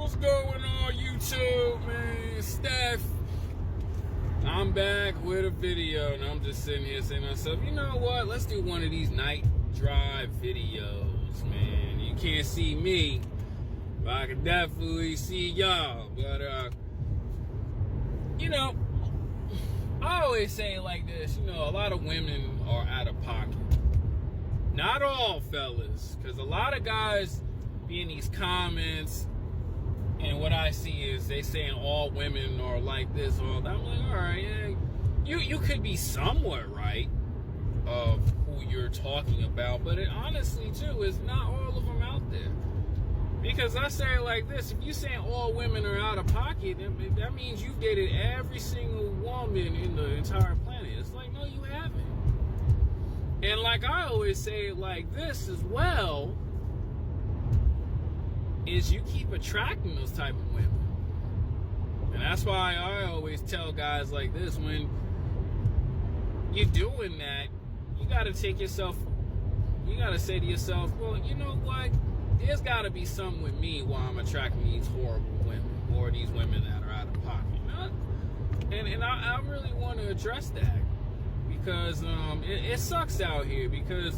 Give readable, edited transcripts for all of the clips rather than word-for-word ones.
What's going on, YouTube, man? Steph. I'm back with a video, and I'm just sitting here saying to myself, you know what? Let's do one of these night drive videos, man. You can't see me, but I can definitely see y'all. But, you know, I always say it like this. You know, a lot of women are out of pocket. Not all, fellas, because a lot of guys be in these comments, and what I see is they saying all women are like this, all that. I'm like, all right, yeah, you could be somewhat right of who you're talking about, but it honestly, too, is not all of them out there. Because I say it like this, if you're saying all women are out of pocket, that means you've dated every single woman in the entire planet. It's like, no, you haven't. And like I always say it like this as well, is you keep attracting those type of women. And that's why I always tell guys like this, when you're doing that, you got to say to yourself, well, you know what? There's got to be something with me why I'm attracting these horrible women, or these women that are out of pocket. And I really want to address that, because it sucks out here, because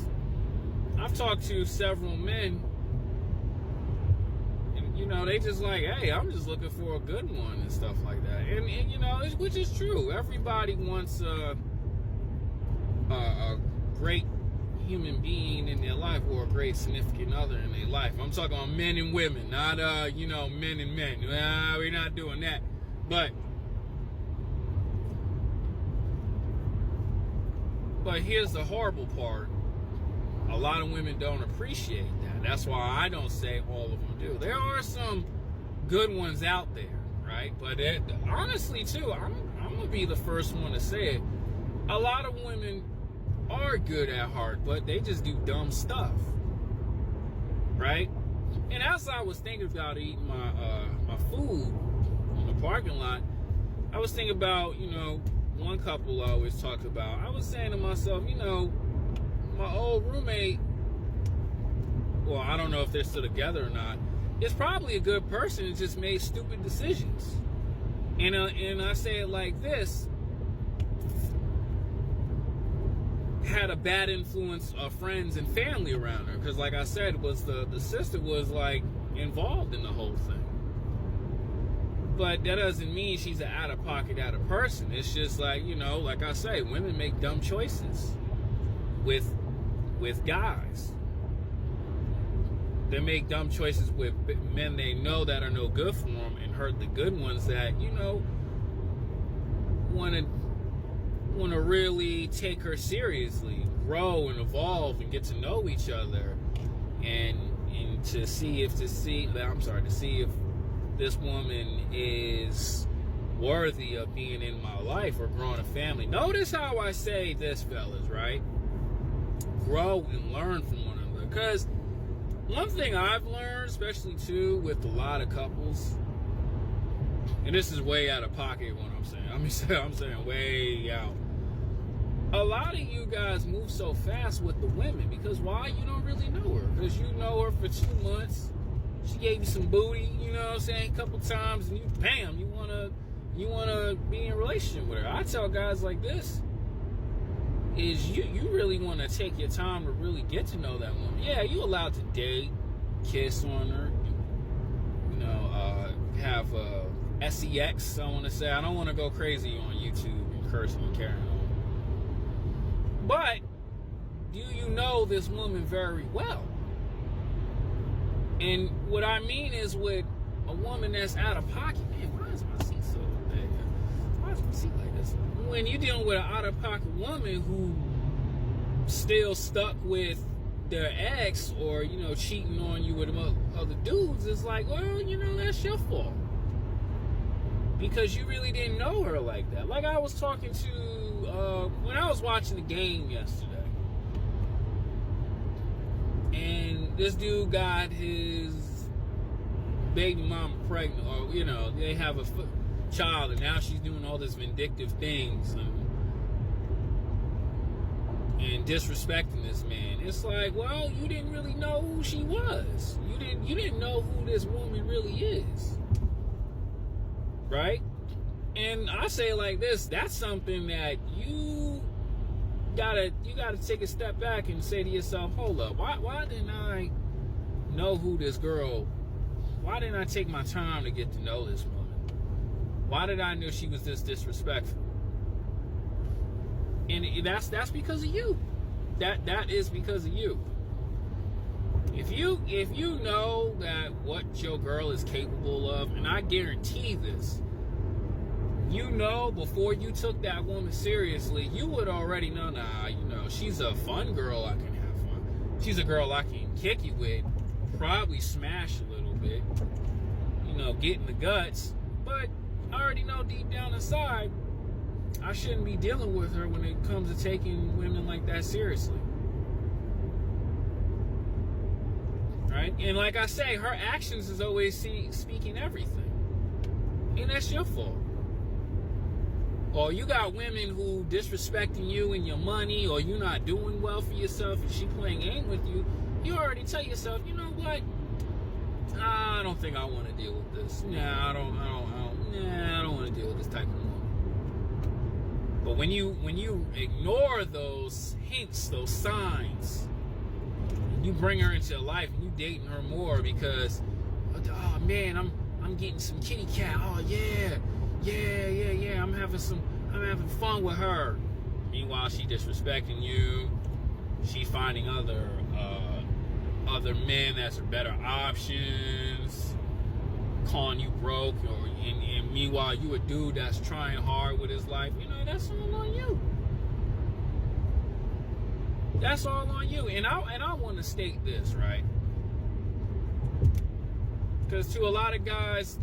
I've talked to several men, and you know, they just like, hey, I'm just looking for a good one and stuff like that. And you know, which is true. Everybody wants a great human being in their life, or a great significant other in their life. I'm talking about men and women, not you know, men and men. We're not doing that. But here's the horrible part. A lot of women don't appreciate that. That's why I don't say all of them do. There are some good ones out there, right? But honestly, too, I'm going to be the first one to say it. A lot of women are good at heart, but they just do dumb stuff, right? And as I was thinking about eating my food in the parking lot, I was thinking about, you know, one couple I always talk about. I was saying to myself, you know, my old roommate, well, I don't know if they're still together or not, is probably a good person and just made stupid decisions. And I say it like this, had a bad influence of friends and family around her, because like I said, was the sister was like involved in the whole thing. But that doesn't mean she's an out-of-pocket person. It's just like, you know, like I say, women make dumb choices with guys. They make dumb choices with men they know that are no good for them, and hurt the good ones that, you know, want to really take her seriously, grow and evolve and get to know each other, and to see if this woman is worthy of being in my life or growing a family. Notice how I say this, fellas, right? Grow and learn from one another. Because one thing I've learned, especially too with a lot of couples, and this is way out of pocket what I'm saying. I'm saying way out. A lot of you guys move so fast with the women, because why? You don't really know her. Because you know her for 2 months. She gave you some booty, you know what I'm saying, a couple times, and you wanna be in a relationship with her. I tell guys like this, is you really want to take your time to really get to know that woman. Yeah, you allowed to date, kiss on her, you know, have sex. I want to say, I don't want to go crazy on YouTube and cursing and carrying on. But do you know this woman very well? And what I mean is, with a woman that's out of pocket, man, why is my seat so big? Why is my seat like this? When you're dealing with an out of pocket woman who still stuck with their ex, or, you know, cheating on you with other dudes, it's like, well, you know, that's your fault. Because you really didn't know her like that. Like I was talking to, when I was watching the game yesterday, and this dude got his baby mama pregnant, or, you know, they have a child, and now she's doing all these vindictive things, and disrespecting this man. It's like, well, you didn't really know who she was. You didn't know who this woman really is. Right? And I say it like this, that's something that you gotta take a step back and say to yourself, hold up, why didn't I know who this girl, why didn't I take my time to get to know this woman? Why did I know she was this disrespectful? And that's because of you. That is because of you. If you know that what your girl is capable of, and I guarantee this, you know before you took that woman seriously, you would already know, nah, you know, she's a fun girl I can have fun. She's a girl I can kick it with, probably smash a little bit, you know, get in the guts, but I already know deep down inside, I shouldn't be dealing with her when it comes to taking women like that seriously. Right? And like I say, her actions is always speaking everything. And that's your fault. Or you got women who disrespecting you and your money, or you not doing well for yourself and she playing game with you, you already tell yourself, you know what? I don't think I want to deal with this. I don't want to deal with this type of woman. But when you ignore those hints, those signs, you bring her into your life and you dating her more because, oh man, I'm getting some kitty cat. Oh yeah, I'm having fun with her. Meanwhile, she disrespecting you. She finding other men that's better options, calling you broke, and meanwhile you a dude that's trying hard with his life. You know, that's all on you. That's all on you. And I want to state this, right? Because to a lot of guys,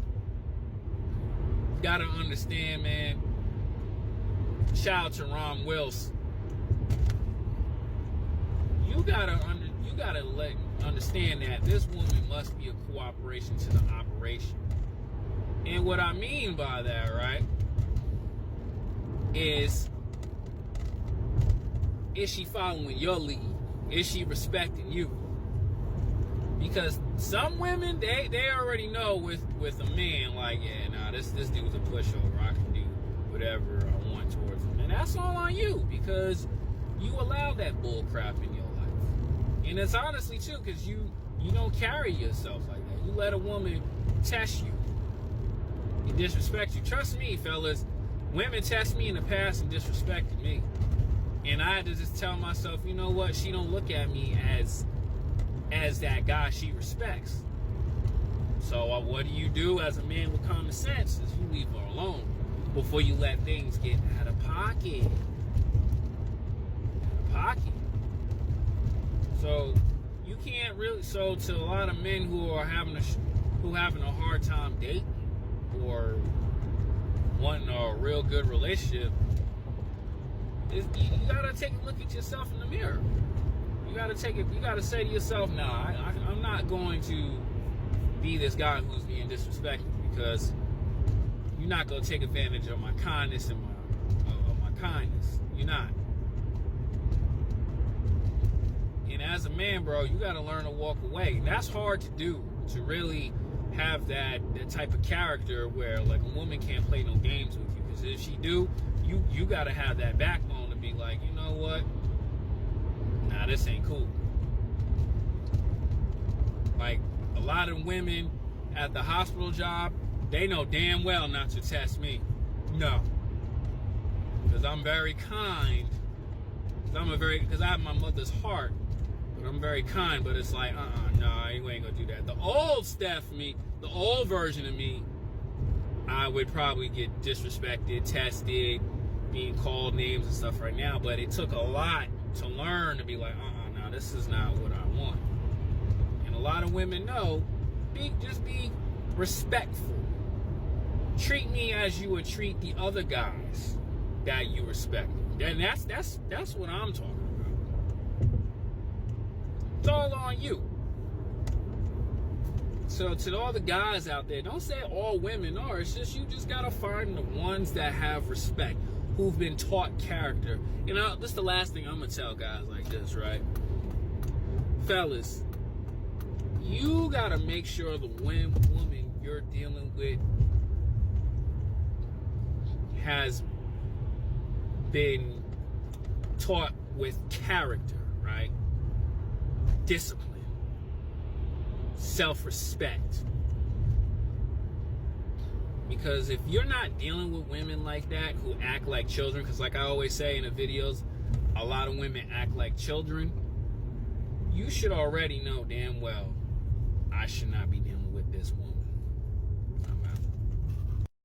gotta understand, man. Shout out to Ron Wilson. You gotta understand that this woman must be a cooperation to the operation. And what I mean by that, right, is she following your lead? Is she respecting you? Because some women, they already know with a man, like, yeah, nah, this dude's a pushover. I can do whatever I want towards him. And that's all on you, because you allow that bull crap in your life. And it's honestly too, because you don't carry yourself like that. You let a woman test you and disrespect you. Trust me, fellas, women test me in the past and disrespected me. And I had to just tell myself, you know what? She don't look at me as that guy she respects. So what do you do as a man with common sense? Is you leave her alone before you let things get out of pocket. So you can't really. So to a lot of men who are having a hard time dating or wanting a real good relationship, you gotta take a look at yourself in the mirror. You gotta say to yourself, nah, I'm not going to be this guy who's being disrespectful, because you're not gonna take advantage of my kindness and my kindness. You're not. And as a man, bro, you gotta learn to walk away. And that's hard to do, to really have that type of character where, like, a woman can't play no games with you. Because if she do, you gotta have that backbone to be like, you know what? Nah, this ain't cool. Like, a lot of women at the hospital job, they know damn well not to test me. No. Because I'm very kind. Because I have my mother's heart. But I'm very kind, but it's like, no, you ain't gonna do that. The old Stephanie, the old version of me, I would probably get disrespected, tested, being called names and stuff right now. But it took a lot to learn to be like, no, this is not what I want. And a lot of women know, just be respectful. Treat me as you would treat the other guys that you respect. And that's what I'm talking about. It's all on you. So to all the guys out there, don't say all women are. It's just you just gotta find the ones that have respect. who've been taught character. You know, this is the last thing I'm gonna tell guys like this, right? Fellas, you gotta make sure the woman you're dealing with has been taught with character, right? Discipline, self-respect. Because if you're not dealing with women like that who act like children, because like I always say in the videos, a lot of women act like children, you should already know damn well I should not be dealing with this woman.